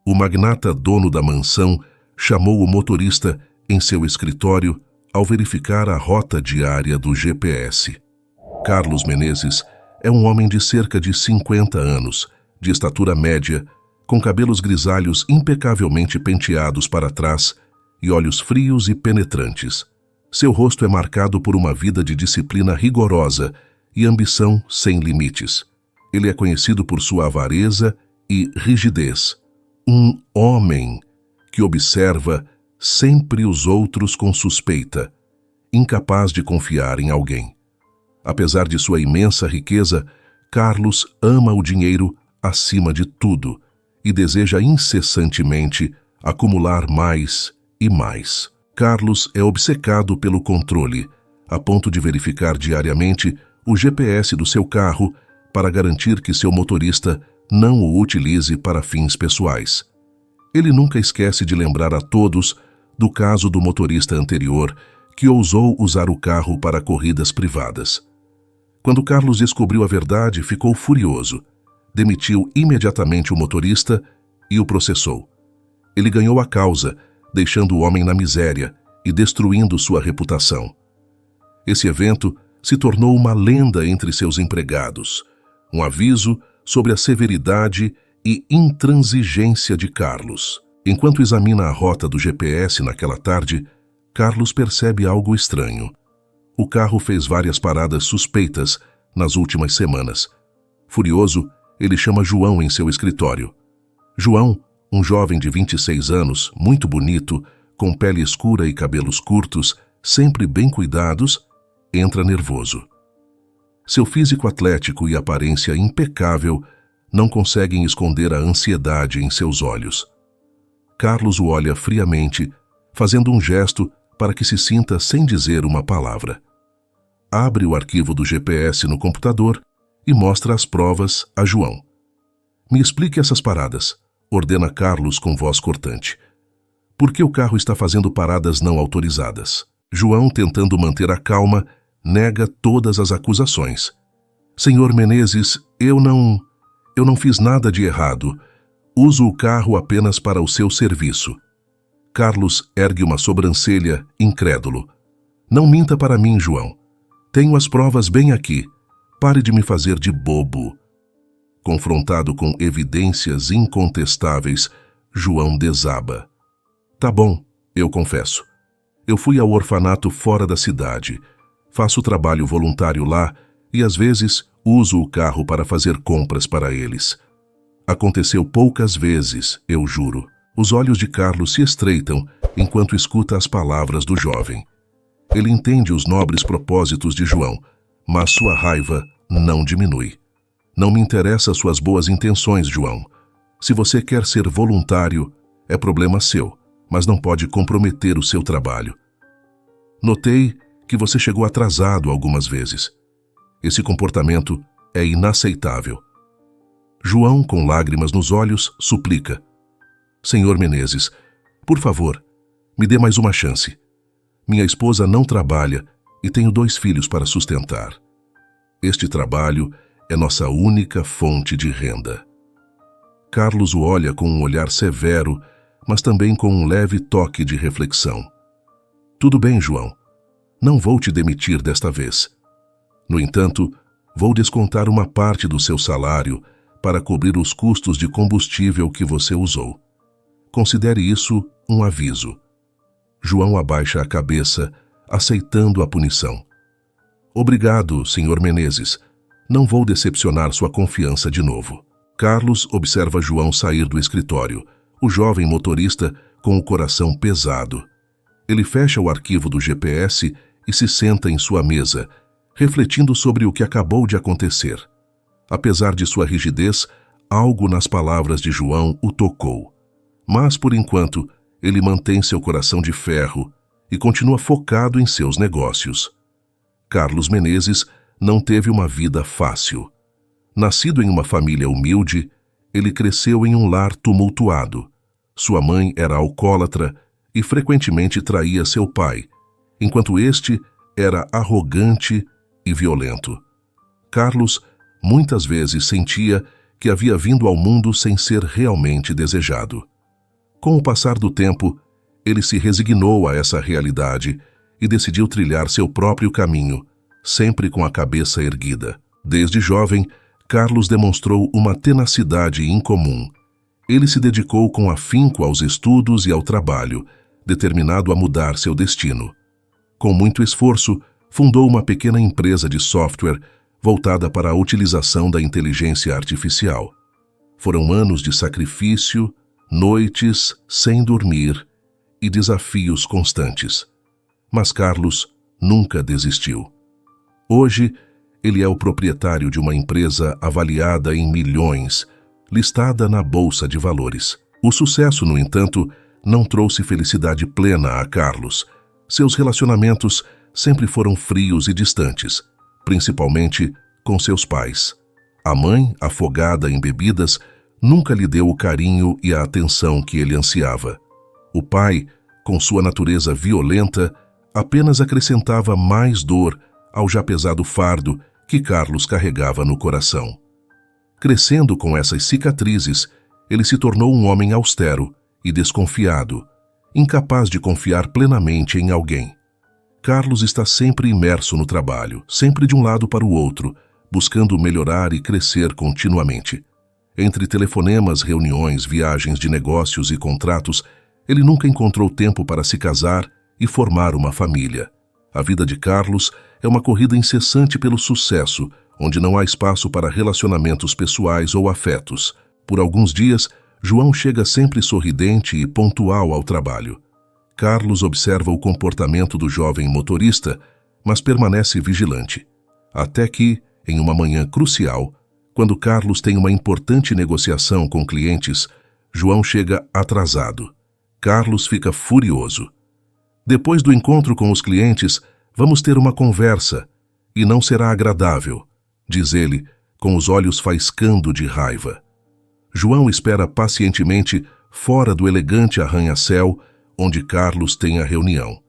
O magnata dono da mansão chamou o motorista em seu escritório ao verificar a rota diária do GPS. Carlos Menezes é um homem de cerca de 50 anos, de estatura média, com cabelos grisalhos impecavelmente penteados para trás e olhos frios e penetrantes. Seu rosto é marcado por uma vida de disciplina rigorosa e ambição sem limites. Ele é conhecido por sua avareza e rigidez. Um homem que observa sempre os outros com suspeita, incapaz de confiar em alguém. Apesar de sua imensa riqueza, Carlos ama o dinheiro acima de tudo e deseja incessantemente acumular mais e mais. Carlos é obcecado pelo controle, a ponto de verificar diariamente o GPS do seu carro para garantir que seu motorista não o utilize para fins pessoais. Ele nunca esquece de lembrar a todos do caso do motorista anterior que ousou usar o carro para corridas privadas. Quando Carlos descobriu a verdade, ficou furioso. Demitiu imediatamente o motorista e o processou. Ele ganhou a causa, deixando o homem na miséria e destruindo sua reputação. Esse evento se tornou uma lenda entre seus empregados, um aviso sobre a severidade e intransigência de Carlos. Enquanto examina a rota do GPS naquela tarde, Carlos percebe algo estranho. O carro fez várias paradas suspeitas nas últimas semanas. Furioso, ele chama João em seu escritório. João, um jovem de 26 anos, muito bonito, com pele escura e cabelos curtos, sempre bem cuidados, entra nervoso. Seu físico atlético e aparência impecável não conseguem esconder a ansiedade em seus olhos. Carlos o olha friamente, fazendo um gesto para que se sinta sem dizer uma palavra. Abre o arquivo do GPS no computador e mostra as provas a João. Me explique essas paradas, ordena Carlos com voz cortante. Por que o carro está fazendo paradas não autorizadas? João, tentando manter a calma, nega todas as acusações. Senhor Menezes, eu não fiz nada de errado. Uso o carro apenas para o seu serviço. Carlos ergue uma sobrancelha, incrédulo. Não minta para mim, João. Tenho as provas bem aqui. Pare de me fazer de bobo. Confrontado com evidências incontestáveis, João desaba. Tá bom, eu confesso. Eu fui ao orfanato fora da cidade. Faço trabalho voluntário lá e, às vezes, uso o carro para fazer compras para eles. Aconteceu poucas vezes, eu juro. Os olhos de Carlos se estreitam enquanto escuta as palavras do jovem. Ele entende os nobres propósitos de João, mas sua raiva não diminui. Não me interessa suas boas intenções, João. Se você quer ser voluntário, é problema seu, mas não pode comprometer o seu trabalho. Notei que você chegou atrasado algumas vezes. Esse comportamento é inaceitável. João, com lágrimas nos olhos, suplica. Senhor Menezes, por favor, me dê mais uma chance. Minha esposa não trabalha e tenho 2 filhos para sustentar. Este trabalho é nossa única fonte de renda. Carlos o olha com um olhar severo, mas também com um leve toque de reflexão. Tudo bem, João. Não vou te demitir desta vez. No entanto, vou descontar uma parte do seu salário para cobrir os custos de combustível que você usou. Considere isso um aviso. João abaixa a cabeça, aceitando a punição. Obrigado, senhor Menezes. Não vou decepcionar sua confiança de novo. Carlos observa João sair do escritório, o jovem motorista com o coração pesado. Ele fecha o arquivo do GPS e se senta em sua mesa, refletindo sobre o que acabou de acontecer. Apesar de sua rigidez, algo nas palavras de João o tocou. Mas, por enquanto, ele mantém seu coração de ferro e continua focado em seus negócios. Carlos Menezes não teve uma vida fácil. Nascido em uma família humilde, ele cresceu em um lar tumultuado. Sua mãe era alcoólatra e frequentemente traía seu pai, enquanto este era arrogante e violento. Carlos muitas vezes sentia que havia vindo ao mundo sem ser realmente desejado. Com o passar do tempo, ele se resignou a essa realidade e decidiu trilhar seu próprio caminho, sempre com a cabeça erguida. Desde jovem, Carlos demonstrou uma tenacidade incomum. Ele se dedicou com afinco aos estudos e ao trabalho, determinado a mudar seu destino. Com muito esforço, fundou uma pequena empresa de software voltada para a utilização da inteligência artificial. Foram anos de sacrifício, noites sem dormir e desafios constantes. Mas Carlos nunca desistiu. Hoje, ele é o proprietário de uma empresa avaliada em milhões, listada na Bolsa de Valores. O sucesso, no entanto, não trouxe felicidade plena a Carlos. Seus relacionamentos sempre foram frios e distantes, principalmente com seus pais. A mãe, afogada em bebidas, nunca lhe deu o carinho e a atenção que ele ansiava. O pai, com sua natureza violenta, apenas acrescentava mais dor ao já pesado fardo que Carlos carregava no coração. Crescendo com essas cicatrizes, ele se tornou um homem austero e desconfiado, incapaz de confiar plenamente em alguém. Carlos está sempre imerso no trabalho, sempre de um lado para o outro, buscando melhorar e crescer continuamente. Entre telefonemas, reuniões, viagens de negócios e contratos, ele nunca encontrou tempo para se casar e formar uma família. A vida de Carlos é uma corrida incessante pelo sucesso, onde não há espaço para relacionamentos pessoais ou afetos. Por alguns dias, João chega sempre sorridente e pontual ao trabalho. Carlos observa o comportamento do jovem motorista, mas permanece vigilante. Até que, em uma manhã crucial, quando Carlos tem uma importante negociação com clientes, João chega atrasado. Carlos fica furioso. Depois do encontro com os clientes, vamos ter uma conversa, e não será agradável, diz ele, com os olhos faiscando de raiva. João espera pacientemente fora do elegante arranha-céu onde Carlos tem a reunião.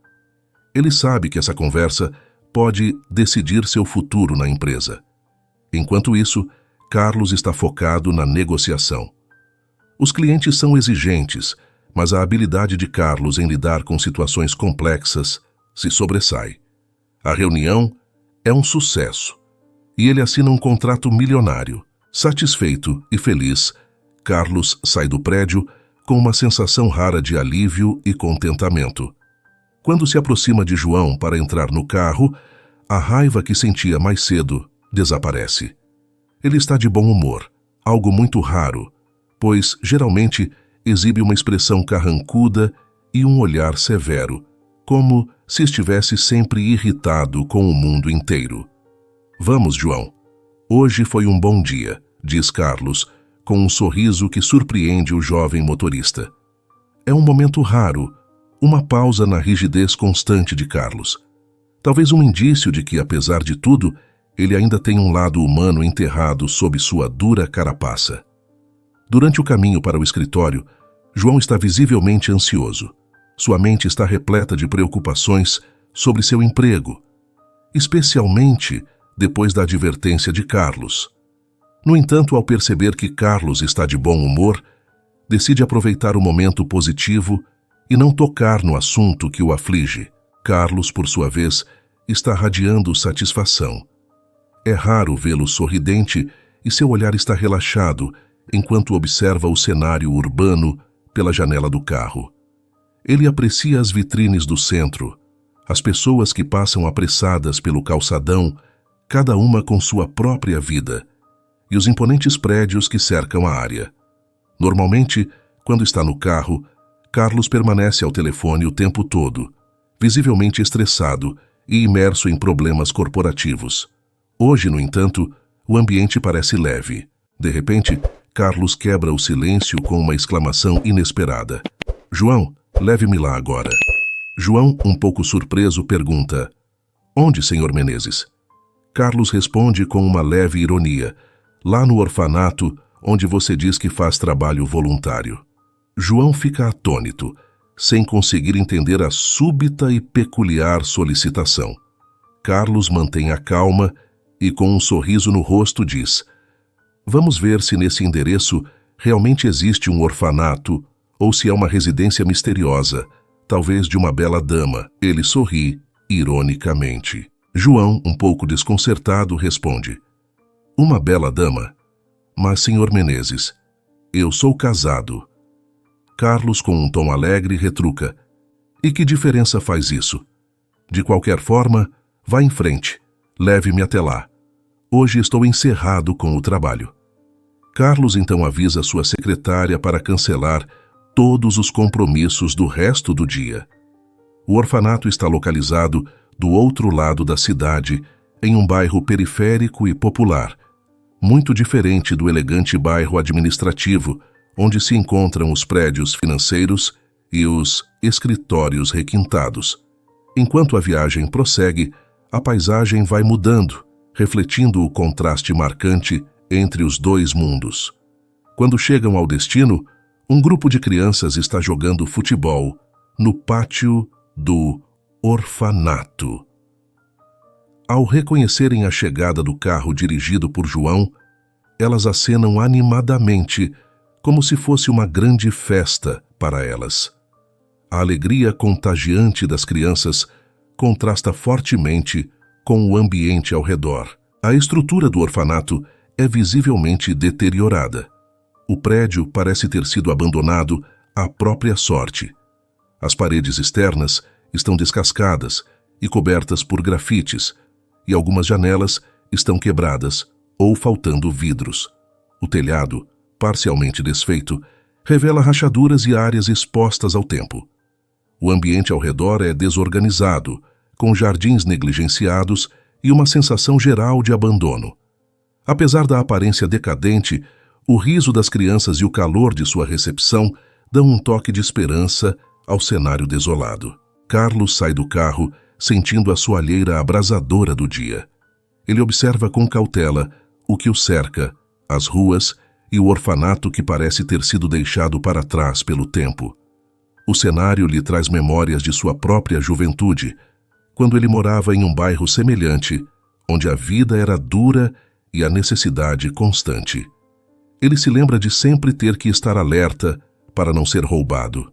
Ele sabe que essa conversa pode decidir seu futuro na empresa. Enquanto isso, Carlos está focado na negociação. Os clientes são exigentes, mas a habilidade de Carlos em lidar com situações complexas se sobressai. A reunião é um sucesso, e ele assina um contrato milionário. Satisfeito e feliz, Carlos sai do prédio com uma sensação rara de alívio e contentamento. Quando se aproxima de João para entrar no carro, a raiva que sentia mais cedo desaparece. Ele está de bom humor, algo muito raro, pois geralmente exibe uma expressão carrancuda e um olhar severo, como se estivesse sempre irritado com o mundo inteiro. Vamos, João. Hoje foi um bom dia, diz Carlos, com um sorriso que surpreende o jovem motorista. É um momento raro, uma pausa na rigidez constante de Carlos. Talvez um indício de que, apesar de tudo, ele ainda tem um lado humano enterrado sob sua dura carapaça. Durante o caminho para o escritório, João está visivelmente ansioso. Sua mente está repleta de preocupações sobre seu emprego, especialmente depois da advertência de Carlos. No entanto, ao perceber que Carlos está de bom humor, decide aproveitar o momento positivo e não tocar no assunto que o aflige. Carlos, por sua vez, está radiando satisfação. É raro vê-lo sorridente e seu olhar está relaxado enquanto observa o cenário urbano pela janela do carro. Ele aprecia as vitrines do centro, as pessoas que passam apressadas pelo calçadão, cada uma com sua própria vida, e os imponentes prédios que cercam a área. Normalmente, quando está no carro, Carlos permanece ao telefone o tempo todo, visivelmente estressado e imerso em problemas corporativos. Hoje, no entanto, o ambiente parece leve. De repente, Carlos quebra o silêncio com uma exclamação inesperada. João, leve-me lá agora. João, um pouco surpreso, pergunta: Onde, senhor Menezes? Carlos responde com uma leve ironia: Lá no orfanato, onde você diz que faz trabalho voluntário. João fica atônito, sem conseguir entender a súbita e peculiar solicitação. Carlos mantém a calma e, com um sorriso no rosto, diz: Vamos ver se nesse endereço realmente existe um orfanato ou se é uma residência misteriosa, talvez de uma bela dama. Ele sorri, ironicamente. João, um pouco desconcertado, responde: uma bela dama? Mas, Sr. Menezes, eu sou casado. Carlos, com um tom alegre, retruca: e que diferença faz isso? De qualquer forma, vá em frente, leve-me até lá. Hoje estou encerrado com o trabalho. Carlos então avisa sua secretária para cancelar todos os compromissos do resto do dia. O orfanato está localizado do outro lado da cidade, em um bairro periférico e popular, muito diferente do elegante bairro administrativo, onde se encontram os prédios financeiros e os escritórios requintados. Enquanto a viagem prossegue, a paisagem vai mudando, refletindo o contraste marcante entre os dois mundos. Quando chegam ao destino, um grupo de crianças está jogando futebol no pátio do orfanato. Ao reconhecerem a chegada do carro dirigido por João, elas acenam animadamente, como se fosse uma grande festa para elas. A alegria contagiante das crianças contrasta fortemente com o ambiente ao redor. A estrutura do orfanato é visivelmente deteriorada. O prédio parece ter sido abandonado à própria sorte. As paredes externas estão descascadas e cobertas por grafites, e algumas janelas estão quebradas ou faltando vidros. O telhado, parcialmente desfeito, revela rachaduras e áreas expostas ao tempo. O ambiente ao redor é desorganizado, com jardins negligenciados e uma sensação geral de abandono. Apesar da aparência decadente, o riso das crianças e o calor de sua recepção dão um toque de esperança ao cenário desolado. Carlos sai do carro, sentindo a soalheira abrasadora do dia. Ele observa com cautela o que o cerca, as ruas e o orfanato que parece ter sido deixado para trás pelo tempo. O cenário lhe traz memórias de sua própria juventude, quando ele morava em um bairro semelhante, onde a vida era dura e a necessidade constante. Ele se lembra de sempre ter que estar alerta para não ser roubado.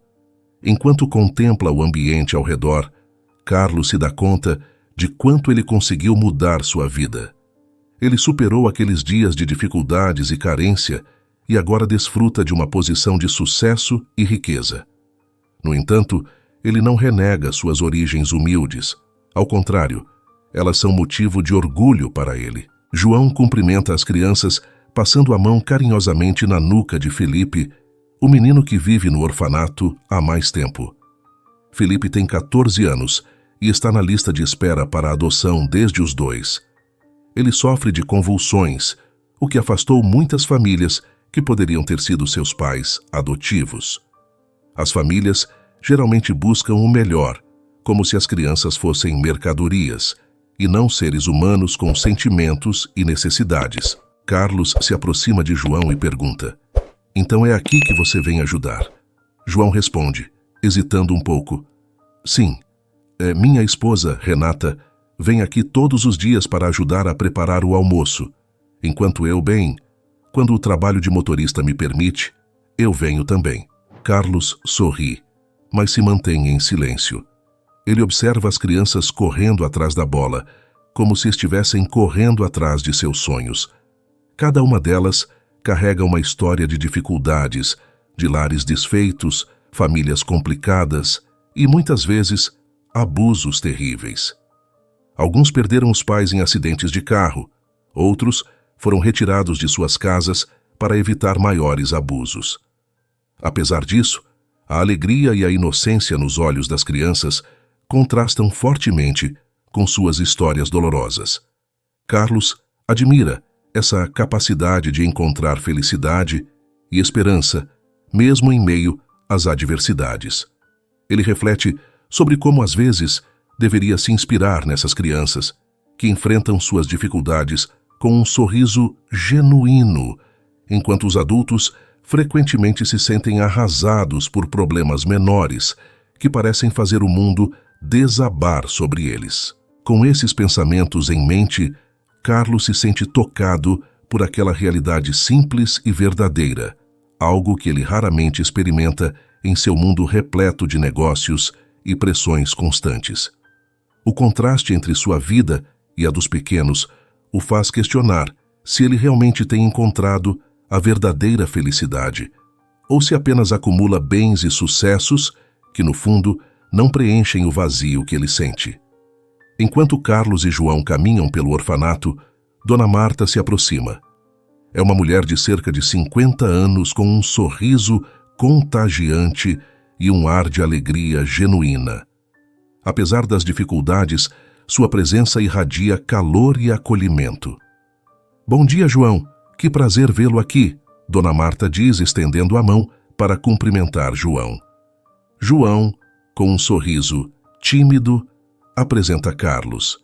Enquanto contempla o ambiente ao redor, Carlos se dá conta de quanto ele conseguiu mudar sua vida. Ele superou aqueles dias de dificuldades e carência e agora desfruta de uma posição de sucesso e riqueza. No entanto, ele não renega suas origens humildes. Ao contrário, elas são motivo de orgulho para ele. João cumprimenta as crianças, passando a mão carinhosamente na nuca de Felipe, o menino que vive no orfanato há mais tempo. Felipe tem 14 anos e está na lista de espera para a adoção desde os 2. Ele sofre de convulsões, o que afastou muitas famílias que poderiam ter sido seus pais adotivos. As famílias geralmente buscam o melhor, como se as crianças fossem mercadorias, e não seres humanos com sentimentos e necessidades. Carlos se aproxima de João e pergunta: então é aqui que você vem ajudar? João responde, hesitando um pouco: sim, minha esposa, Renata, vem aqui todos os dias para ajudar a preparar o almoço. Enquanto quando o trabalho de motorista me permite, eu venho também. Carlos sorri, mas se mantém em silêncio. Ele observa as crianças correndo atrás da bola, como se estivessem correndo atrás de seus sonhos. Cada uma delas carrega uma história de dificuldades, de lares desfeitos, famílias complicadas e, muitas vezes, abusos terríveis. Alguns perderam os pais em acidentes de carro, outros foram retirados de suas casas para evitar maiores abusos. Apesar disso, a alegria e a inocência nos olhos das crianças contrastam fortemente com suas histórias dolorosas. Carlos admira essa capacidade de encontrar felicidade e esperança, mesmo em meio às adversidades. Ele reflete sobre como, às vezes, deveria se inspirar nessas crianças, que enfrentam suas dificuldades com um sorriso genuíno, enquanto os adultos frequentemente se sentem arrasados por problemas menores que parecem fazer o mundo desabar sobre eles. Com esses pensamentos em mente, Carlos se sente tocado por aquela realidade simples e verdadeira, algo que ele raramente experimenta em seu mundo repleto de negócios e pressões constantes. O contraste entre sua vida e a dos pequenos o faz questionar se ele realmente tem encontrado a verdadeira felicidade, ou se apenas acumula bens e sucessos que, no fundo, não preenchem o vazio que ele sente. Enquanto Carlos e João caminham pelo orfanato, Dona Marta se aproxima. É uma mulher de cerca de 50 anos com um sorriso contagiante e um ar de alegria genuína. Apesar das dificuldades, sua presença irradia calor e acolhimento. "Bom dia, João. Que prazer vê-lo aqui", Dona Marta diz, estendendo a mão para cumprimentar João. João, com um sorriso tímido, apresenta Carlos.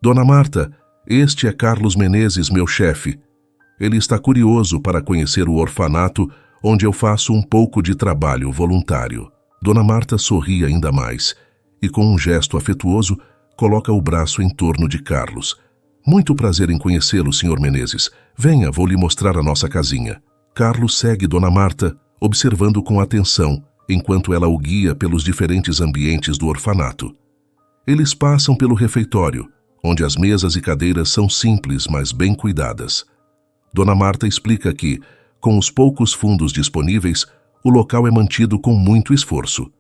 "Dona Marta, este é Carlos Menezes, meu chefe. Ele está curioso para conhecer o orfanato onde eu faço um pouco de trabalho voluntário." Dona Marta sorri ainda mais e, com um gesto afetuoso, coloca o braço em torno de Carlos. "Muito prazer em conhecê-lo, Sr. Menezes. Venha, vou lhe mostrar a nossa casinha." Carlos segue Dona Marta, observando com atenção, enquanto ela o guia pelos diferentes ambientes do orfanato. Eles passam pelo refeitório, onde as mesas e cadeiras são simples, mas bem cuidadas. Dona Marta explica que, com os poucos fundos disponíveis, o local é mantido com muito esforço.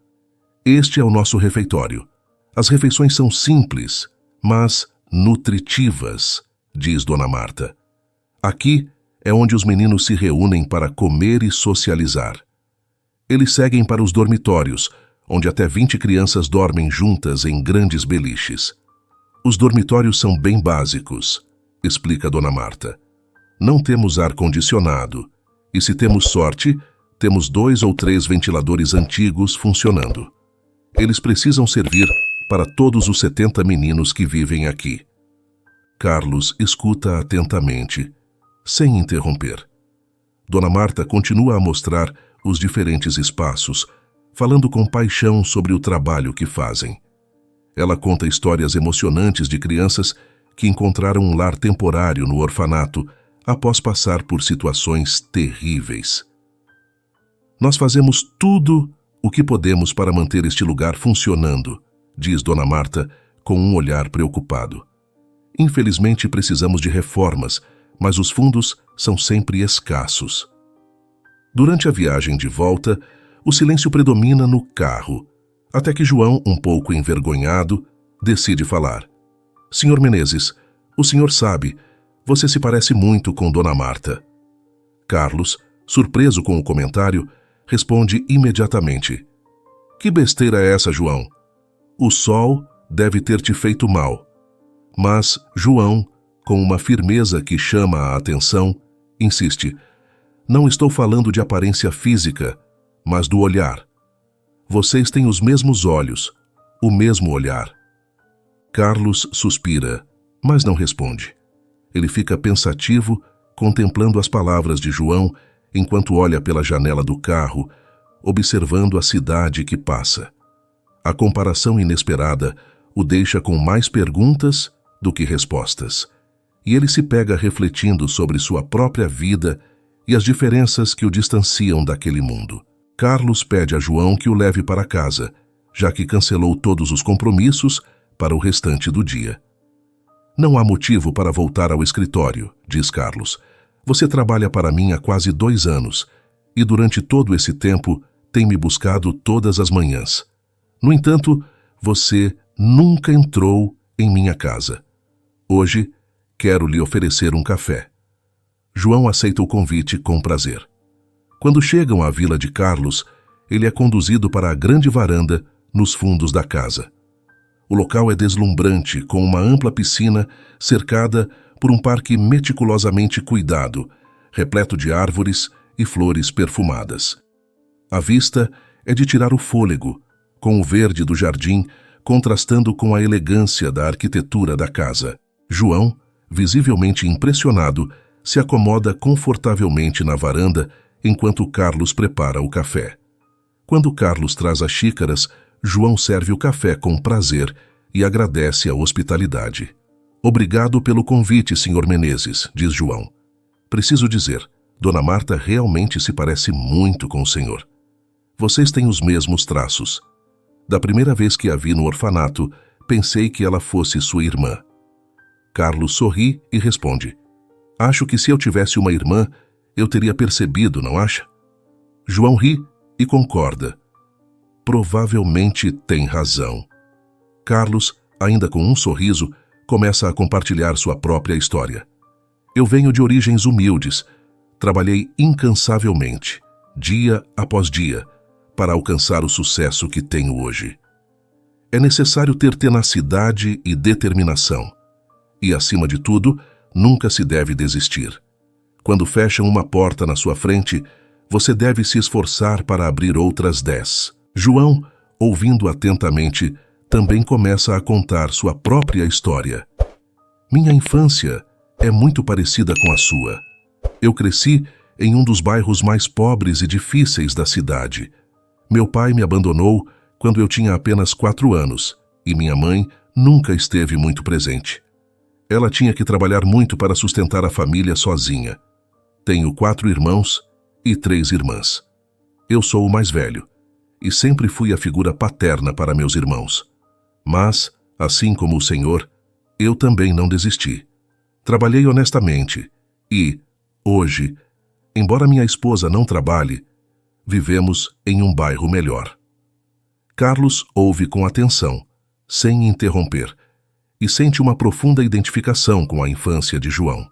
"Este é o nosso refeitório. As refeições são simples, mas nutritivas", diz Dona Marta. "Aqui é onde os meninos se reúnem para comer e socializar." Eles seguem para os dormitórios, onde até 20 crianças dormem juntas em grandes beliches. "Os dormitórios são bem básicos", explica Dona Marta. "Não temos ar-condicionado, e se temos sorte, temos 2 ou 3 ventiladores antigos funcionando. Eles precisam servir para todos os 70 meninos que vivem aqui." Carlos escuta atentamente, sem interromper. Dona Marta continua a mostrar os diferentes espaços, falando com paixão sobre o trabalho que fazem. Ela conta histórias emocionantes de crianças que encontraram um lar temporário no orfanato após passar por situações terríveis. "Nós fazemos tudo o que podemos para manter este lugar funcionando", diz Dona Marta com um olhar preocupado. "Infelizmente precisamos de reformas, mas os fundos são sempre escassos." Durante a viagem de volta, o silêncio predomina no carro, até que João, um pouco envergonhado, decide falar. "Sr. Menezes, o senhor sabe, você se parece muito com Dona Marta." Carlos, surpreso com o comentário, responde imediatamente. "Que besteira é essa, João? O sol deve ter te feito mal." Mas João, com uma firmeza que chama a atenção, insiste. "Não estou falando de aparência física, mas do olhar. Vocês têm os mesmos olhos, o mesmo olhar." Carlos suspira, mas não responde. Ele fica pensativo, contemplando as palavras de João, enquanto olha pela janela do carro, observando a cidade que passa. A comparação inesperada o deixa com mais perguntas do que respostas, e ele se pega refletindo sobre sua própria vida e as diferenças que o distanciam daquele mundo. Carlos pede a João que o leve para casa, já que cancelou todos os compromissos para o restante do dia. "Não há motivo para voltar ao escritório", diz Carlos. "Você trabalha para mim há quase 2 anos, e durante todo esse tempo tem me buscado todas as manhãs. No entanto, você nunca entrou em minha casa. Hoje, quero lhe oferecer um café." João aceita o convite com prazer. Quando chegam à vila de Carlos, ele é conduzido para a grande varanda nos fundos da casa. O local é deslumbrante, com uma ampla piscina cercada por um parque meticulosamente cuidado, repleto de árvores e flores perfumadas. A vista é de tirar o fôlego, com o verde do jardim contrastando com a elegância da arquitetura da casa. João, visivelmente impressionado, se acomoda confortavelmente na varanda enquanto Carlos prepara o café. Quando Carlos traz as xícaras, João serve o café com prazer e agradece a hospitalidade. "Obrigado pelo convite, Sr. Menezes", diz João. "Preciso dizer, Dona Marta realmente se parece muito com o senhor." Vocês têm os mesmos traços. Da primeira vez que a vi no orfanato, pensei que ela fosse sua irmã. Carlos sorri e responde: Acho que se eu tivesse uma irmã, eu teria percebido, não acha? João ri e concorda. Provavelmente tem razão. Carlos, ainda com um sorriso, começa a compartilhar sua própria história. Eu venho de origens humildes. Trabalhei incansavelmente, dia após dia, para alcançar o sucesso que tenho hoje. É necessário ter tenacidade e determinação. E, acima de tudo, nunca se deve desistir. Quando fecham uma porta na sua frente, você deve se esforçar para abrir outras 10. João, ouvindo atentamente, também começa a contar sua própria história. Minha infância é muito parecida com a sua. Eu cresci em um dos bairros mais pobres e difíceis da cidade. Meu pai me abandonou quando eu tinha apenas 4 anos e minha mãe nunca esteve muito presente. Ela tinha que trabalhar muito para sustentar a família sozinha. Tenho 4 irmãos e 3 irmãs. Eu sou o mais velho e sempre fui a figura paterna para meus irmãos. Mas, assim como o Senhor, eu também não desisti. Trabalhei honestamente e, hoje, embora minha esposa não trabalhe, vivemos em um bairro melhor. Carlos ouve com atenção, sem interromper, e sente uma profunda identificação com a infância de João.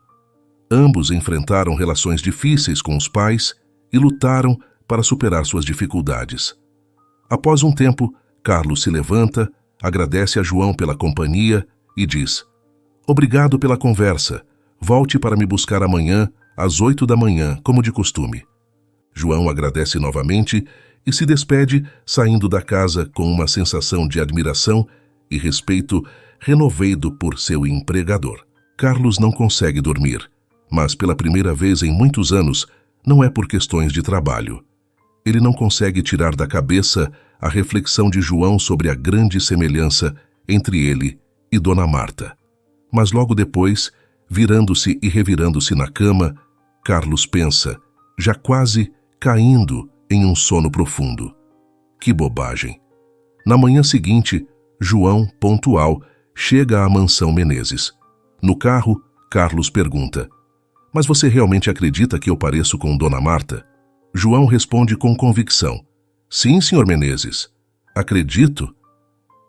Ambos enfrentaram relações difíceis com os pais e lutaram para superar suas dificuldades. Após um tempo, Carlos se levanta, agradece a João pela companhia e diz: Obrigado pela conversa. Volte para me buscar amanhã, às 8 da manhã, como de costume. João agradece novamente e se despede, saindo da casa com uma sensação de admiração e respeito renovado por seu empregador. Carlos não consegue dormir, mas pela primeira vez em muitos anos, não é por questões de trabalho. Ele não consegue tirar da cabeça a reflexão de João sobre a grande semelhança entre ele e Dona Marta. Mas logo depois, virando-se e revirando-se na cama, Carlos pensa, já quase caindo em um sono profundo. Que bobagem! Na manhã seguinte, João, pontual, chega à mansão Menezes. No carro, Carlos pergunta: Mas você realmente acredita que eu pareço com Dona Marta? João responde com convicção: Sim, senhor Menezes. Acredito?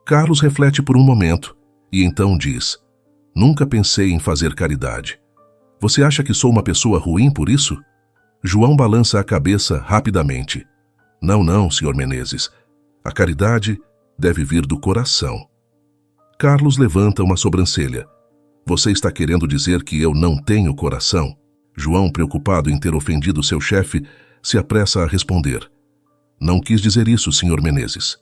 Carlos reflete por um momento e então diz: Nunca pensei em fazer caridade. Você acha que sou uma pessoa ruim por isso? João balança a cabeça rapidamente. Não, senhor Menezes. A caridade deve vir do coração. Carlos levanta uma sobrancelha. Você está querendo dizer que eu não tenho coração? João, preocupado em ter ofendido seu chefe, se apressa a responder. Não quis dizer isso, senhor Menezes.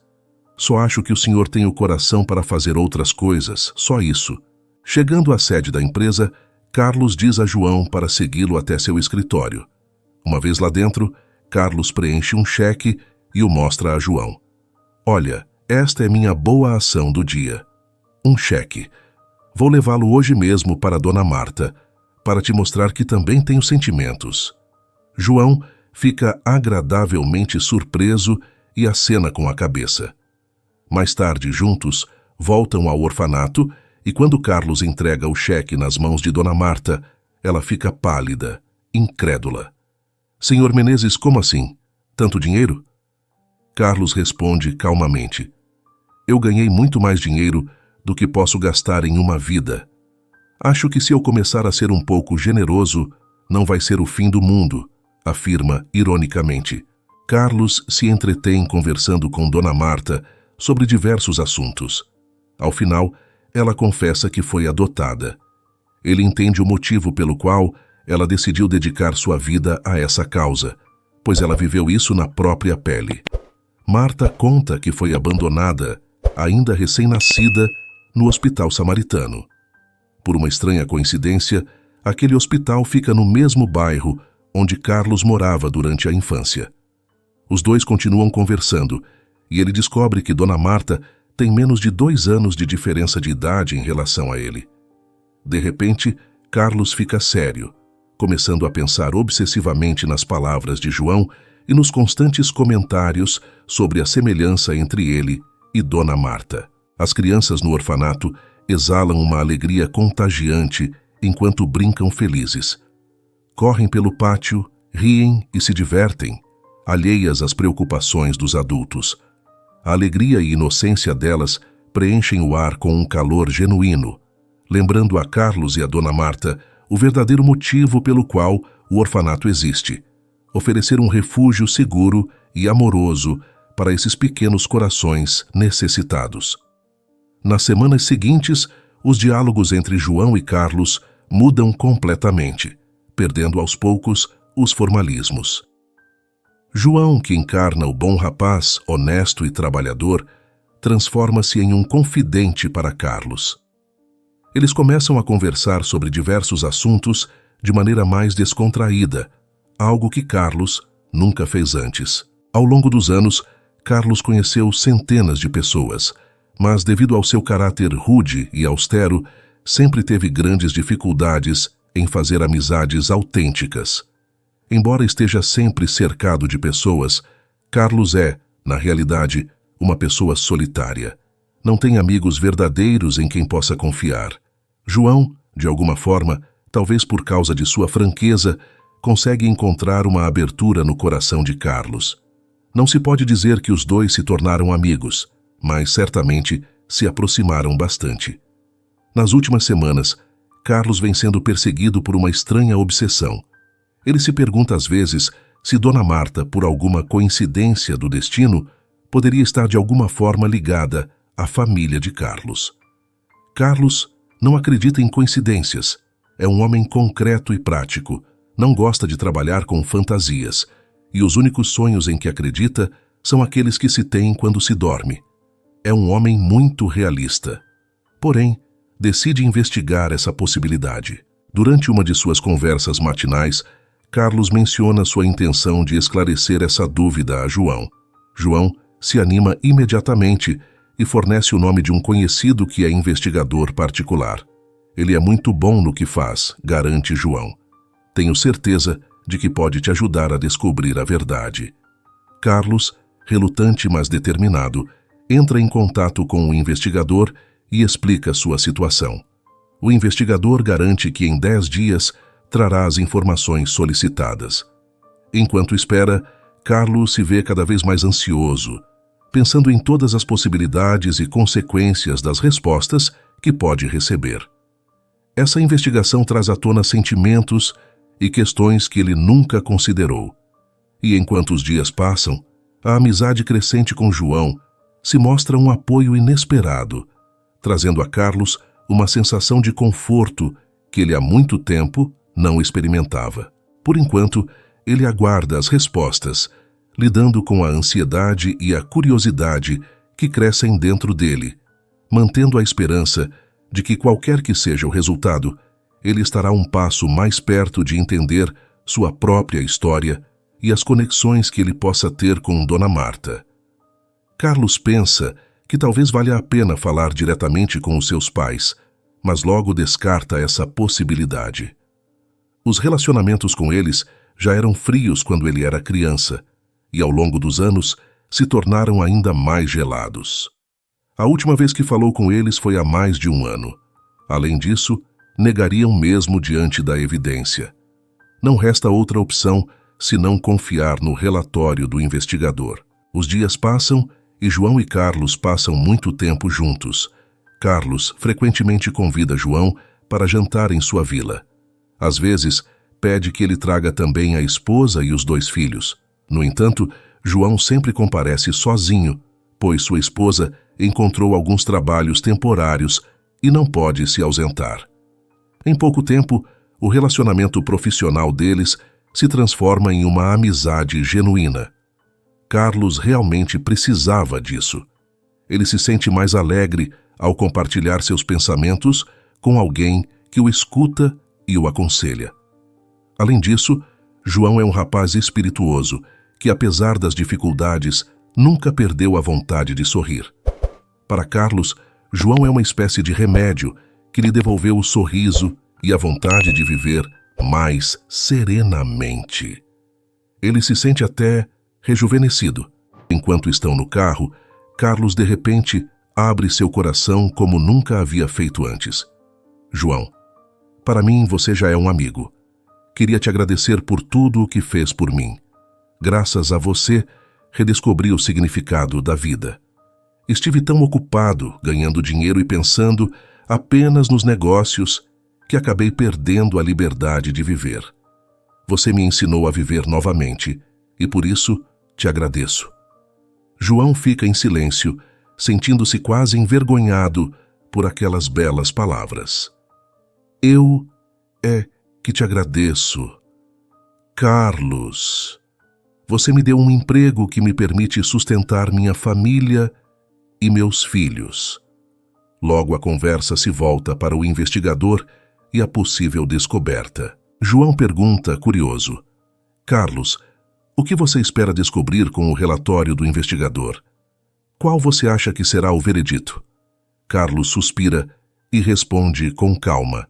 Só acho que o senhor tem o coração para fazer outras coisas, só isso. Chegando à sede da empresa, Carlos diz a João para segui-lo até seu escritório. Uma vez lá dentro, Carlos preenche um cheque e o mostra a João. Olha, esta é minha boa ação do dia. Um cheque. Vou levá-lo hoje mesmo para Dona Marta, para te mostrar que também tenho sentimentos. João fica agradavelmente surpreso e acena com a cabeça. Mais tarde, juntos, voltam ao orfanato e quando Carlos entrega o cheque nas mãos de Dona Marta, ela fica pálida, incrédula. Senhor Menezes, como assim? Tanto dinheiro? Carlos responde calmamente. Eu ganhei muito mais dinheiro do que posso gastar em uma vida. Acho que se eu começar a ser um pouco generoso, não vai ser o fim do mundo, afirma ironicamente. Carlos se entretém conversando com Dona Marta sobre diversos assuntos. Ao final, ela confessa que foi adotada. Ele entende o motivo pelo qual ela decidiu dedicar sua vida a essa causa, pois ela viveu isso na própria pele. Marta conta que foi abandonada, ainda recém-nascida, no hospital samaritano. Por uma estranha coincidência, aquele hospital fica no mesmo bairro onde Carlos morava durante a infância. Os dois continuam conversando e ele descobre que Dona Marta tem menos de 2 anos de diferença de idade em relação a ele. De repente, Carlos fica sério, começando a pensar obsessivamente nas palavras de João, e nos constantes comentários sobre a semelhança entre ele e Dona Marta. As crianças no orfanato exalam uma alegria contagiante enquanto brincam felizes. Correm pelo pátio, riem e se divertem, alheias às preocupações dos adultos. A alegria e inocência delas preenchem o ar com um calor genuíno, lembrando a Carlos e a Dona Marta o verdadeiro motivo pelo qual o orfanato existe: oferecer um refúgio seguro e amoroso para esses pequenos corações necessitados. Nas semanas seguintes, os diálogos entre João e Carlos mudam completamente, perdendo aos poucos os formalismos. João, que encarna o bom rapaz, honesto e trabalhador, transforma-se em um confidente para Carlos. Eles começam a conversar sobre diversos assuntos de maneira mais descontraída, algo que Carlos nunca fez antes. Ao longo dos anos, Carlos conheceu centenas de pessoas, mas devido ao seu caráter rude e austero, sempre teve grandes dificuldades em fazer amizades autênticas. Embora esteja sempre cercado de pessoas, Carlos é, na realidade, uma pessoa solitária. Não tem amigos verdadeiros em quem possa confiar. João, de alguma forma, talvez por causa de sua franqueza, consegue encontrar uma abertura no coração de Carlos. Não se pode dizer que os dois se tornaram amigos, mas certamente se aproximaram bastante. Nas últimas semanas, Carlos vem sendo perseguido por uma estranha obsessão. Ele se pergunta às vezes se Dona Marta, por alguma coincidência do destino, poderia estar de alguma forma ligada à família de Carlos. Carlos não acredita em coincidências. É um homem concreto e prático, não gosta de trabalhar com fantasias, e os únicos sonhos em que acredita são aqueles que se tem quando se dorme. É um homem muito realista. Porém, decide investigar essa possibilidade. Durante uma de suas conversas matinais, Carlos menciona sua intenção de esclarecer essa dúvida a João. João se anima imediatamente e fornece o nome de um conhecido que é investigador particular. Ele é muito bom no que faz, garante João. Tenho certeza de que pode te ajudar a descobrir a verdade. Carlos, relutante mas determinado, entra em contato com o investigador e explica sua situação. O investigador garante que em 10 dias trará as informações solicitadas. Enquanto espera, Carlos se vê cada vez mais ansioso, pensando em todas as possibilidades e consequências das respostas que pode receber. Essa investigação traz à tona sentimentos e questões que ele nunca considerou. E enquanto os dias passam, a amizade crescente com João se mostra um apoio inesperado, trazendo a Carlos uma sensação de conforto que ele há muito tempo não experimentava. Por enquanto, ele aguarda as respostas, lidando com a ansiedade e a curiosidade que crescem dentro dele, mantendo a esperança de que qualquer que seja o resultado, ele estará um passo mais perto de entender sua própria história e as conexões que ele possa ter com Dona Marta. Carlos pensa que talvez valha a pena falar diretamente com os seus pais, mas logo descarta essa possibilidade. Os relacionamentos com eles já eram frios quando ele era criança, e ao longo dos anos se tornaram ainda mais gelados. A última vez que falou com eles foi há mais de 1 ano. Além disso, negariam mesmo diante da evidência. Não resta outra opção senão confiar no relatório do investigador. Os dias passam e João e Carlos passam muito tempo juntos. Carlos frequentemente convida João para jantar em sua vila. Às vezes, pede que ele traga também a esposa e os 2 filhos. No entanto, João sempre comparece sozinho, pois sua esposa encontrou alguns trabalhos temporários e não pode se ausentar. Em pouco tempo, o relacionamento profissional deles se transforma em uma amizade genuína. Carlos realmente precisava disso. Ele se sente mais alegre ao compartilhar seus pensamentos com alguém que o escuta e o aconselha. Além disso, João é um rapaz espirituoso que, apesar das dificuldades, nunca perdeu a vontade de sorrir. Para Carlos, João é uma espécie de remédio que lhe devolveu o sorriso e a vontade de viver mais serenamente. Ele se sente até rejuvenescido. Enquanto estão no carro, Carlos de repente abre seu coração como nunca havia feito antes. João, para mim você já é um amigo. Queria te agradecer por tudo o que fez por mim. Graças a você, redescobri o significado da vida. Estive tão ocupado, ganhando dinheiro e pensando apenas nos negócios, que acabei perdendo a liberdade de viver. Você me ensinou a viver novamente, e por isso te agradeço. João fica em silêncio, sentindo-se quase envergonhado por aquelas belas palavras. Eu é que te agradeço. Carlos, você me deu um emprego que me permite sustentar minha família e meus filhos. Logo a conversa se volta para o investigador e a possível descoberta. João pergunta, curioso: Carlos, o que você espera descobrir com o relatório do investigador? Qual você acha que será o veredito? Carlos suspira e responde com calma: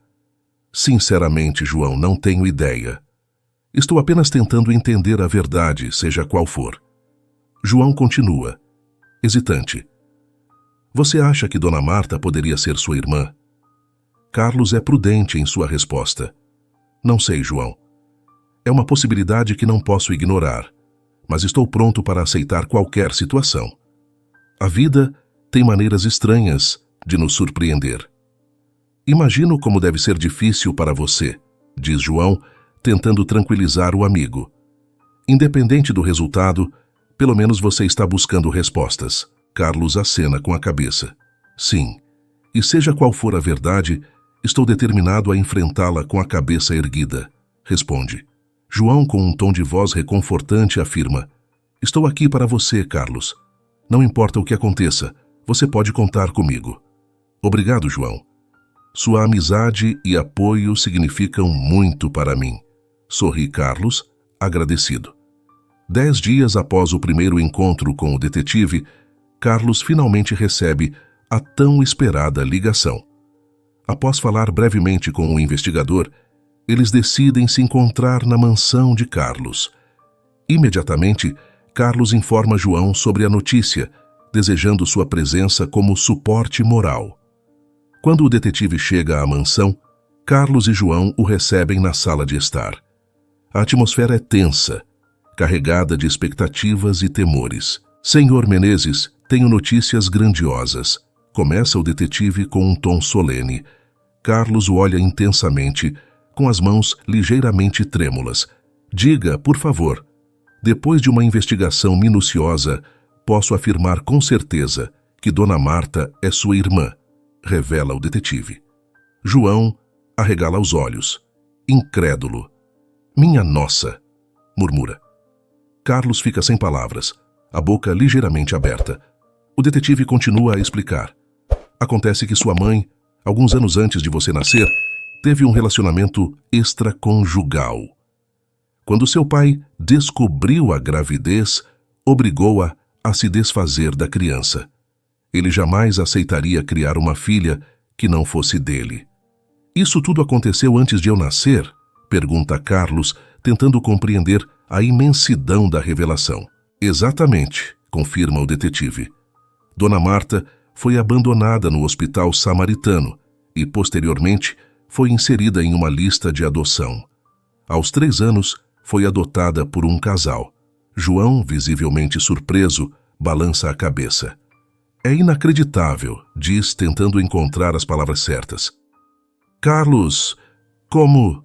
Sinceramente, João, não tenho ideia. Estou apenas tentando entender a verdade, seja qual for. João continua, hesitante: Você acha que Dona Marta poderia ser sua irmã? Carlos é prudente em sua resposta. Não sei, João. É uma possibilidade que não posso ignorar, mas estou pronto para aceitar qualquer situação. A vida tem maneiras estranhas de nos surpreender. Imagino como deve ser difícil para você, diz João, tentando tranquilizar o amigo. Independente do resultado, pelo menos você está buscando respostas. Carlos acena com a cabeça. Sim, e seja qual for a verdade, estou determinado a enfrentá-la com a cabeça erguida, responde. João, com um tom de voz reconfortante, afirma: Estou aqui para você, Carlos. Não importa o que aconteça, você pode contar comigo. Obrigado, João. Sua amizade e apoio significam muito para mim. Sorri Carlos, agradecido. 10 dias após o primeiro encontro com o detetive, Carlos finalmente recebe a tão esperada ligação. Após falar brevemente com o investigador, eles decidem se encontrar na mansão de Carlos. Imediatamente, Carlos informa João sobre a notícia, desejando sua presença como suporte moral. Quando o detetive chega à mansão, Carlos e João o recebem na sala de estar. A atmosfera é tensa, carregada de expectativas e temores. Senhor Menezes, tenho notícias grandiosas. Começa o detetive com um tom solene. Carlos o olha intensamente, com as mãos ligeiramente trêmulas. Diga, por favor. Depois de uma investigação minuciosa, posso afirmar com certeza que Dona Marta é sua irmã, revela o detetive. João arregala os olhos, incrédulo. Minha nossa, murmura. Carlos fica sem palavras, a boca ligeiramente aberta. O detetive continua a explicar. Acontece que sua mãe, alguns anos antes de você nascer, teve um relacionamento extraconjugal. Quando seu pai descobriu a gravidez, obrigou-a a se desfazer da criança. Ele jamais aceitaria criar uma filha que não fosse dele. Isso tudo aconteceu antes de eu nascer? Pergunta Carlos, tentando compreender a imensidão da revelação. Exatamente, confirma o detetive. Dona Marta foi abandonada no hospital samaritano e, posteriormente, foi inserida em uma lista de adoção. Aos 3 anos, foi adotada por um casal. João, visivelmente surpreso, balança a cabeça. É inacreditável, diz, tentando encontrar as palavras certas. Carlos, como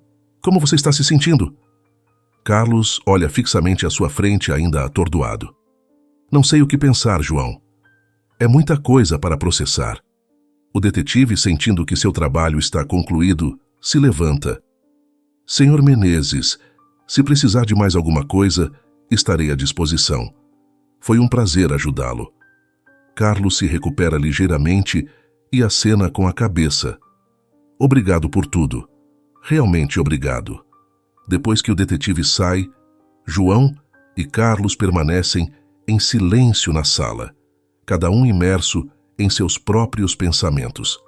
você está se sentindo? Carlos olha fixamente à sua frente, ainda atordoado. Não sei o que pensar, João. É muita coisa para processar. O detetive, sentindo que seu trabalho está concluído, se levanta. Senhor Menezes, se precisar de mais alguma coisa, estarei à disposição. Foi um prazer ajudá-lo. Carlos se recupera ligeiramente e acena com a cabeça. Obrigado por tudo. Realmente obrigado. Depois que o detetive sai, João e Carlos permanecem em silêncio na sala, cada um imerso em seus próprios pensamentos.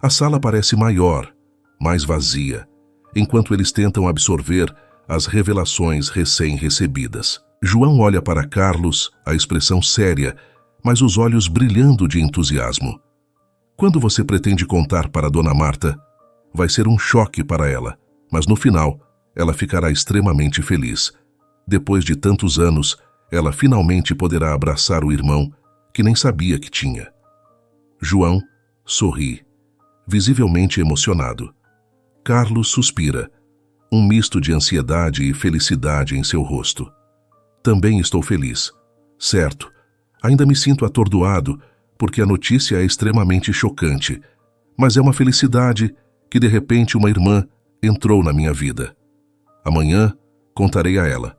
A sala parece maior, mais vazia, enquanto eles tentam absorver as revelações recém-recebidas. João olha para Carlos, a expressão séria, mas os olhos brilhando de entusiasmo. Quando você pretende contar para Dona Marta, vai ser um choque para ela, mas no final, ela ficará extremamente feliz. Depois de tantos anos, ela finalmente poderá abraçar o irmão que nem sabia que tinha. João sorri, visivelmente emocionado. Carlos suspira, um misto de ansiedade e felicidade em seu rosto. Também estou feliz. Certo, ainda me sinto atordoado porque a notícia é extremamente chocante, mas é uma felicidade que de repente uma irmã entrou na minha vida. Amanhã contarei a ela.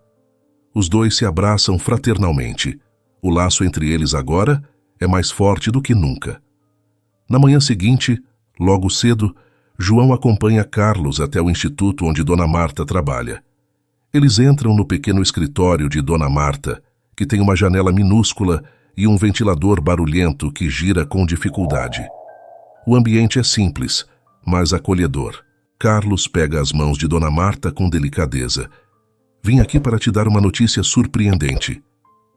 Os dois se abraçam fraternalmente. O laço entre eles agora é mais forte do que nunca. Na manhã seguinte, logo cedo, João acompanha Carlos até o instituto onde Dona Marta trabalha. Eles entram no pequeno escritório de Dona Marta, que tem uma janela minúscula e um ventilador barulhento que gira com dificuldade. O ambiente é simples, mas acolhedor. Carlos pega as mãos de Dona Marta com delicadeza. Vim aqui para te dar uma notícia surpreendente.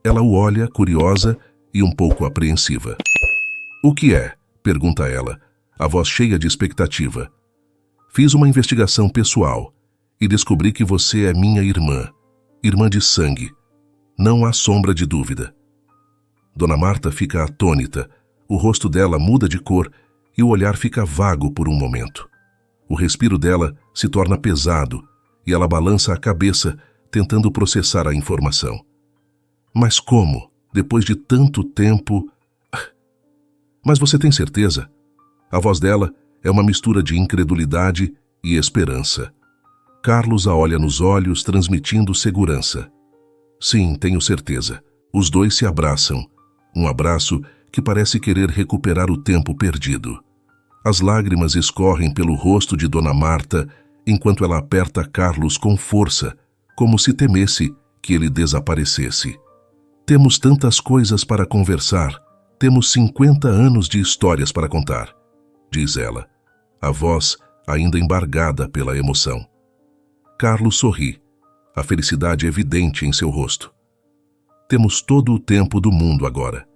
Ela o olha, curiosa e um pouco apreensiva. O que é? Pergunta ela, a voz cheia de expectativa. Fiz uma investigação pessoal e descobri que você é minha irmã, irmã de sangue. Não há sombra de dúvida. Dona Marta fica atônita, o rosto dela muda de cor e o olhar fica vago por um momento. O respiro dela se torna pesado e ela balança a cabeça, tentando processar a informação. Mas como, depois de tanto tempo... Mas você tem certeza? A voz dela é uma mistura de incredulidade e esperança. Carlos a olha nos olhos, transmitindo segurança. Sim, tenho certeza. Os dois se abraçam. Um abraço que parece querer recuperar o tempo perdido. As lágrimas escorrem pelo rosto de Dona Marta enquanto ela aperta Carlos com força, como se temesse que ele desaparecesse. Temos tantas coisas para conversar. Temos 50 anos de histórias para contar, diz ela, a voz ainda embargada pela emoção. Carlos sorri, a felicidade evidente em seu rosto. Temos todo o tempo do mundo agora.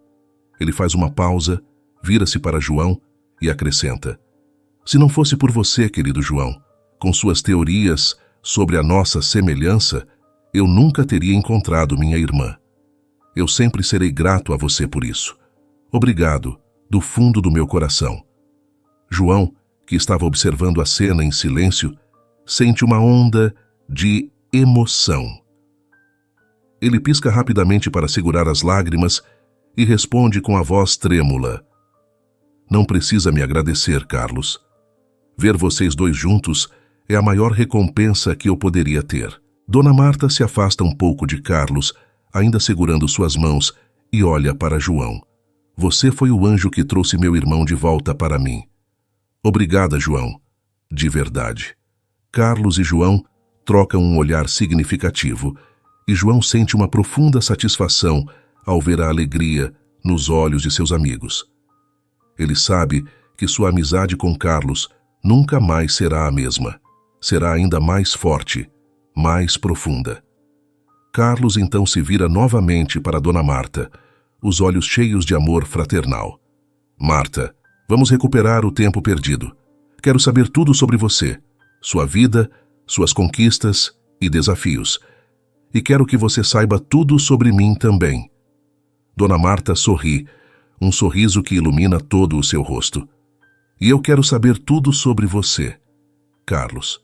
Ele faz uma pausa, vira-se para João e acrescenta: se não fosse por você, querido João, com suas teorias sobre a nossa semelhança, eu nunca teria encontrado minha irmã. Eu sempre serei grato a você por isso. Obrigado, do fundo do meu coração. João, que estava observando a cena em silêncio, sente uma onda de emoção. Ele pisca rapidamente para segurar as lágrimas e responde com a voz trêmula: não precisa me agradecer, Carlos. Ver vocês dois juntos é a maior recompensa que eu poderia ter. Dona Marta se afasta um pouco de Carlos, ainda segurando suas mãos, e olha para João. Você foi o anjo que trouxe meu irmão de volta para mim. Obrigada, João. De verdade. Carlos e João trocam um olhar significativo, e João sente uma profunda satisfação ao ver a alegria nos olhos de seus amigos. Ele sabe que sua amizade com Carlos nunca mais será a mesma. Será ainda mais forte, mais profunda. Carlos então se vira novamente para Dona Marta, os olhos cheios de amor fraternal. Marta, vamos recuperar o tempo perdido. Quero saber tudo sobre você, sua vida, suas conquistas e desafios. E quero que você saiba tudo sobre mim também. Dona Marta sorri, um sorriso que ilumina todo o seu rosto. E eu quero saber tudo sobre você, Carlos.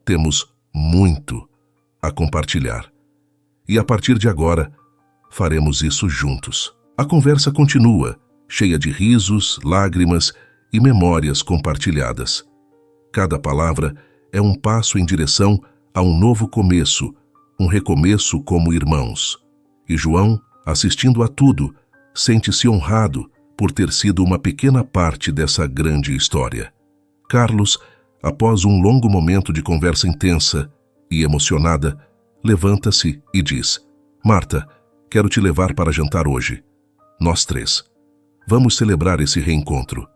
Temos muito a compartilhar. E a partir de agora, faremos isso juntos. A conversa continua, cheia de risos, lágrimas e memórias compartilhadas. Cada palavra é um passo em direção a um novo começo, um recomeço como irmãos. E João, assistindo a tudo, sente-se honrado por ter sido uma pequena parte dessa grande história. Carlos, após um longo momento de conversa intensa e emocionada, levanta-se e diz: Marta, quero te levar para jantar hoje. Nós três. Vamos celebrar esse reencontro.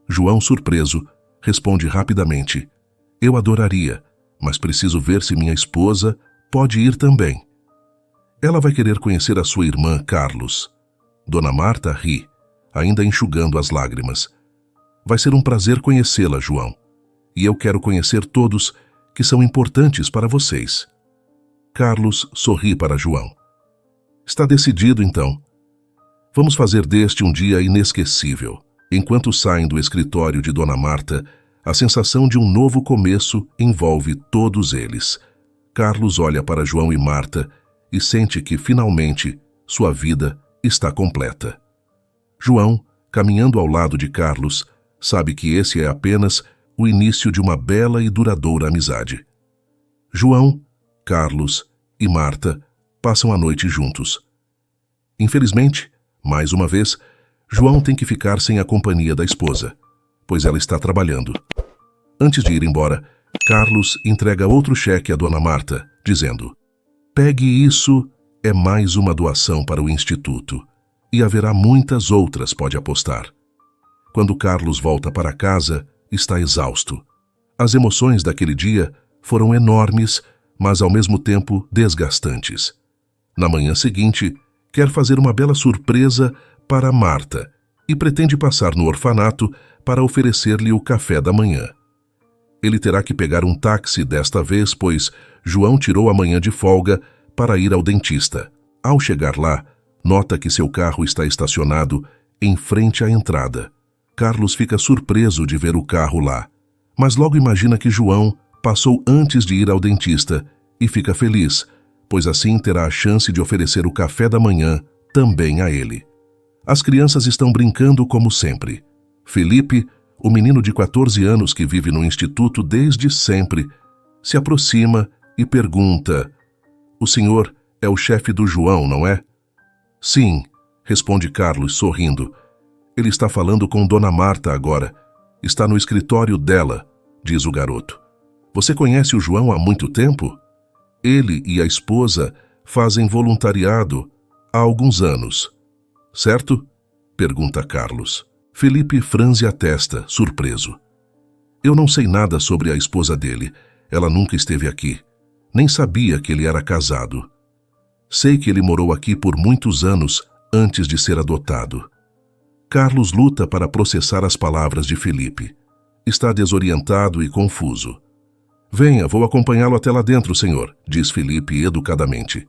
João, surpreso, responde rapidamente: eu adoraria, mas preciso ver se minha esposa pode ir também. Ela vai querer conhecer a sua irmã, Carlos. Dona Marta ri, ainda enxugando as lágrimas. Vai ser um prazer conhecê-la, João. E eu quero conhecer todos que são importantes para vocês. Carlos sorri para João. Está decidido, então. Vamos fazer deste um dia inesquecível. Enquanto saem do escritório de Dona Marta, a sensação de um novo começo envolve todos eles. Carlos olha para João e Marta e sente que, finalmente, sua vida está completa. João, caminhando ao lado de Carlos, sabe que esse é apenas o início de uma bela e duradoura amizade. João, Carlos e Marta passam a noite juntos. Infelizmente, mais uma vez, João tem que ficar sem a companhia da esposa, pois ela está trabalhando. Antes de ir embora, Carlos entrega outro cheque à Dona Marta, dizendo: "Pegue isso, é mais uma doação para o Instituto, e haverá muitas outras, pode apostar." Quando Carlos volta para casa, está exausto. As emoções daquele dia foram enormes, mas ao mesmo tempo desgastantes. Na manhã seguinte, quer fazer uma bela surpresa para Marta e pretende passar no orfanato para oferecer-lhe o café da manhã. Ele terá que pegar um táxi desta vez, pois João tirou a manhã de folga para ir ao dentista. Ao chegar lá, nota que seu carro está estacionado em frente à entrada. Carlos fica surpreso de ver o carro lá, mas logo imagina que João passou antes de ir ao dentista e fica feliz, pois assim terá a chance de oferecer o café da manhã também a ele. As crianças estão brincando como sempre. Felipe, o menino de 14 anos que vive no instituto desde sempre, se aproxima e pergunta: "O senhor é o chefe do João, não é?" "Sim", responde Carlos sorrindo. "Ele está falando com Dona Marta agora. Está no escritório dela", diz o garoto. "Você conhece o João há muito tempo?" "Ele e a esposa fazem voluntariado há alguns anos." "Certo?" pergunta Carlos. Felipe franze a testa, surpreso. "Eu não sei nada sobre a esposa dele. Ela nunca esteve aqui. Nem sabia que ele era casado. Sei que ele morou aqui por muitos anos antes de ser adotado." Carlos luta para processar as palavras de Felipe. Está desorientado e confuso. "Venha, vou acompanhá-lo até lá dentro, senhor", diz Felipe educadamente.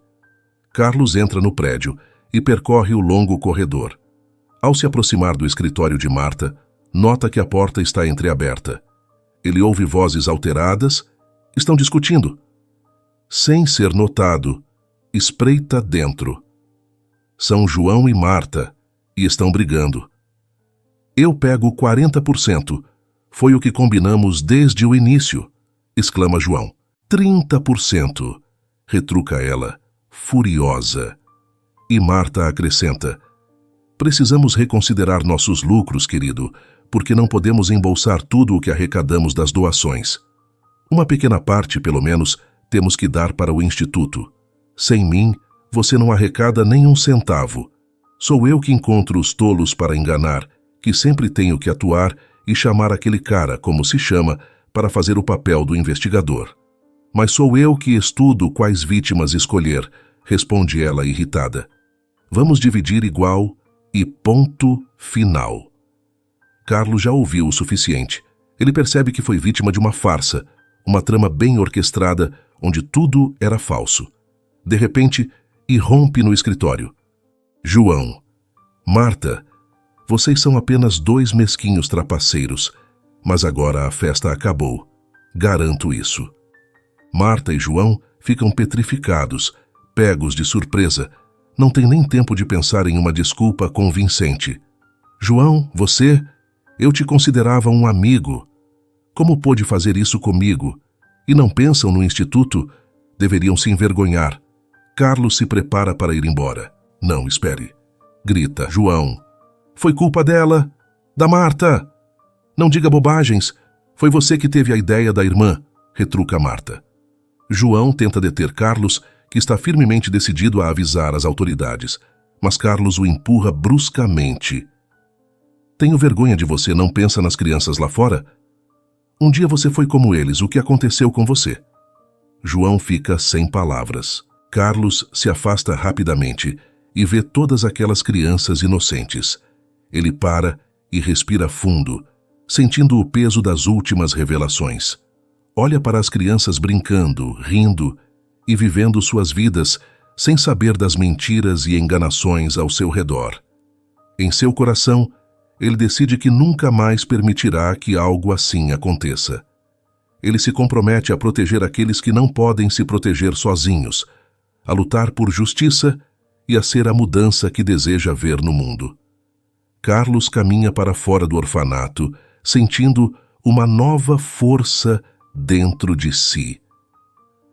Carlos entra no prédio e percorre o longo corredor. Ao se aproximar do escritório de Marta, nota que a porta está entreaberta. Ele ouve vozes alteradas. Estão discutindo. Sem ser notado, espreita dentro. São João e Marta e estão brigando. "Eu pego 40%. Foi o que combinamos desde o início", exclama João. "30%, retruca ela, furiosa. E Marta acrescenta: "Precisamos reconsiderar nossos lucros, querido, porque não podemos embolsar tudo o que arrecadamos das doações. Uma pequena parte, pelo menos, temos que dar para o Instituto. Sem mim, você não arrecada nem um centavo. Sou eu que encontro os tolos para enganar, que sempre tenho que atuar e chamar aquele cara, como se chama, para fazer o papel do investigador. Mas sou eu que estudo quais vítimas escolher", responde ela irritada. "Vamos dividir igual e ponto final." Carlos já ouviu o suficiente. Ele percebe que foi vítima de uma farsa, uma trama bem orquestrada, onde tudo era falso. De repente, irrompe no escritório. "João, Marta, vocês são apenas dois mesquinhos trapaceiros, mas agora a festa acabou. Garanto isso." Marta e João ficam petrificados, pegos de surpresa. Não tem nem tempo de pensar em uma desculpa convincente. "João, você? Eu te considerava um amigo. Como pôde fazer isso comigo? E não pensam no instituto? Deveriam se envergonhar." Carlos se prepara para ir embora. "Não, espere", grita João. "Foi culpa dela, da Marta." "Não diga bobagens. Foi você que teve a ideia da irmã", retruca Marta. João tenta deter Carlos, que está firmemente decidido a avisar as autoridades, mas Carlos o empurra bruscamente. "Tenho vergonha de você, não pensa nas crianças lá fora? Um dia você foi como eles, o que aconteceu com você?" João fica sem palavras. Carlos se afasta rapidamente e vê todas aquelas crianças inocentes. Ele para e respira fundo, sentindo o peso das últimas revelações. Olha para as crianças brincando, rindo e vivendo suas vidas sem saber das mentiras e enganações ao seu redor. Em seu coração, ele decide que nunca mais permitirá que algo assim aconteça. Ele se compromete a proteger aqueles que não podem se proteger sozinhos, a lutar por justiça e a ser a mudança que deseja ver no mundo. Carlos caminha para fora do orfanato, sentindo uma nova força dentro de si.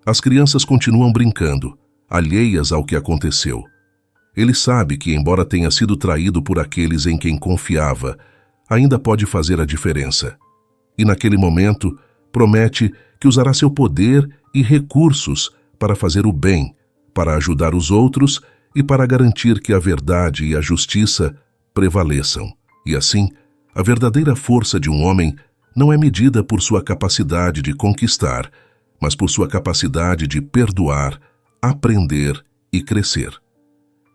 As crianças continuam brincando, alheias ao que aconteceu. Ele sabe que, embora tenha sido traído por aqueles em quem confiava, ainda pode fazer a diferença. E naquele momento, promete que usará seu poder e recursos para fazer o bem, para ajudar os outros e para garantir que a verdade e a justiça prevaleçam. E assim, a verdadeira força de um homem não é medida por sua capacidade de conquistar, mas por sua capacidade de perdoar, aprender e crescer.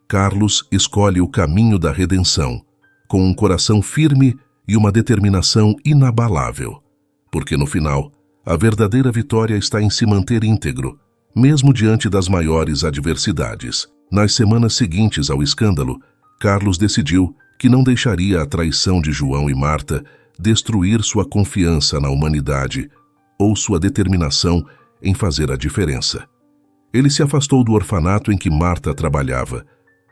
Carlos escolhe o caminho da redenção, com um coração firme e uma determinação inabalável, porque no final, a verdadeira vitória está em se manter íntegro, mesmo diante das maiores adversidades. Nas semanas seguintes ao escândalo, Carlos decidiu que não deixaria a traição de João e Marta destruir sua confiança na humanidade ou sua determinação em fazer a diferença. Ele se afastou do orfanato em que Marta trabalhava,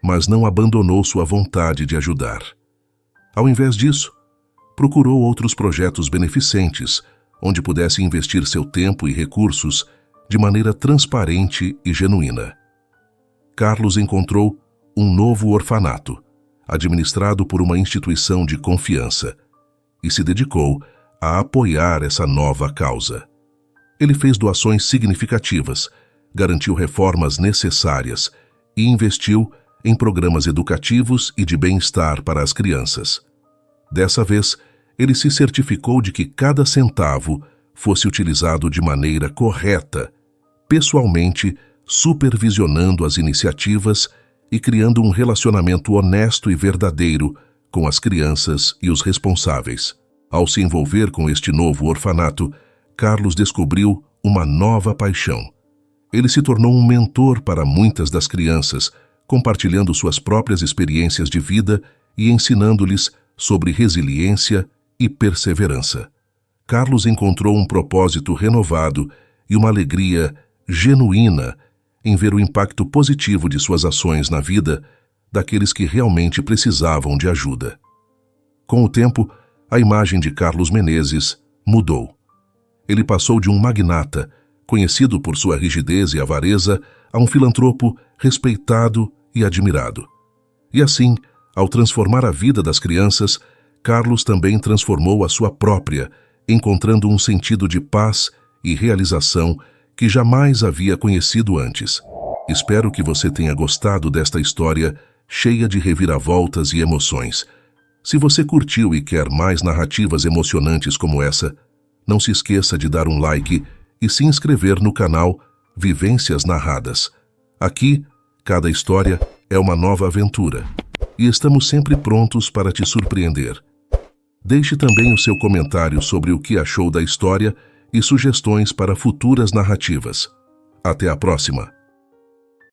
mas não abandonou sua vontade de ajudar. Ao invés disso, procurou outros projetos beneficentes, onde pudesse investir seu tempo e recursos de maneira transparente e genuína. Carlos encontrou um novo orfanato, administrado por uma instituição de confiança, e se dedicou a apoiar essa nova causa. Ele fez doações significativas, garantiu reformas necessárias e investiu em programas educativos e de bem-estar para as crianças. Dessa vez, ele se certificou de que cada centavo fosse utilizado de maneira correta, pessoalmente supervisionando as iniciativas e criando um relacionamento honesto e verdadeiro com as crianças e os responsáveis. Ao se envolver com este novo orfanato, Carlos descobriu uma nova paixão. Ele se tornou um mentor para muitas das crianças, compartilhando suas próprias experiências de vida e ensinando-lhes sobre resiliência e perseverança. Carlos encontrou um propósito renovado e uma alegria genuína em ver o impacto positivo de suas ações na vida daqueles que realmente precisavam de ajuda. Com o tempo, a imagem de Carlos Menezes mudou. Ele passou de um magnata, conhecido por sua rigidez e avareza, a um filantropo respeitado e admirado. E assim, ao transformar a vida das crianças, Carlos também transformou a sua própria, encontrando um sentido de paz e realização que jamais havia conhecido antes. Espero que você tenha gostado desta história cheia de reviravoltas e emoções. Se você curtiu e quer mais narrativas emocionantes como essa, não se esqueça de dar um like e se inscrever no canal Vivências Narradas. Aqui, cada história é uma nova aventura e estamos sempre prontos para te surpreender. Deixe também o seu comentário sobre o que achou da história e sugestões para futuras narrativas. Até a próxima!